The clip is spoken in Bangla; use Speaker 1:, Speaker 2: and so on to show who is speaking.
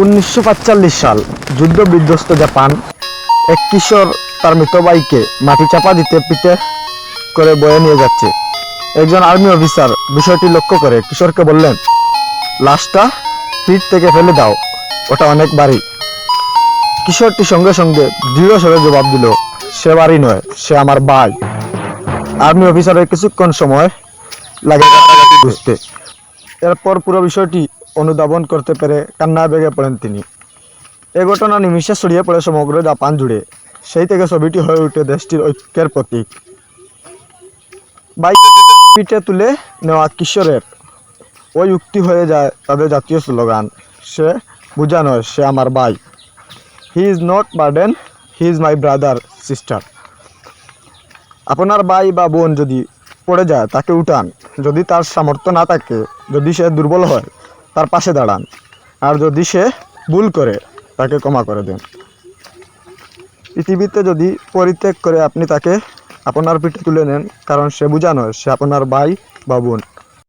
Speaker 1: 1945 সাল যুদ্ধ বিধ্বস্ত জাপান। এক কিশোর তার মৃত ভাইকে মাটি চাপা দিতে পিঠে করে বয়ে নিয়ে যাচ্ছে। একজন আর্মি অফিসার বিষয়টি লক্ষ্য করে কিশোরকে বললেন, লাশটা পিঠ থেকে ফেলে দাও, ওটা অনেক ভারী। কিশোরটি সঙ্গে সঙ্গে দৃঢ় স্বরে জবাব দিল, সে ভারী নয়, সে আমার ভাই। আর্মি অফিসারের কিছুক্ষণ সময় লাগে বুঝতে। এরপর পুরো বিষয়টি অনুধাবন করতে পেরে কান্নায় ভেঙে পড়েন তিনি। এ ঘটনা নিমিষে ছড়িয়ে পড়ে সমগ্র জাপান জুড়ে। সেই থেকে ছবিটি হয়ে ওঠে দেশটির ঐক্যের প্রতীক। বাইক পিঠে তুলে নেওয়া কিশোরের ওই উক্তি হয়ে যায় তাদের জাতীয় স্লোগান, সে বোঝা নয়, সে আমার ভাই। He is not burden, he is my brother sister. আপনার ভাই বা বোন যদি পড়ে যায় তাকে উঠান, যদি তার সামর্থ্য না থাকে, যদি সে দুর্বল হয় তার পাশে দাঁড়ান, আর যদি সে ভুল করে তাকে ক্ষমা করে দেন। পৃথিবীতে যদি পরিত্যাগ করে আপনি তাকে আপনার পিঠে তুলে নেন, কারণ সে বোঝা নয়, সে আপনার ভাই বা বোন।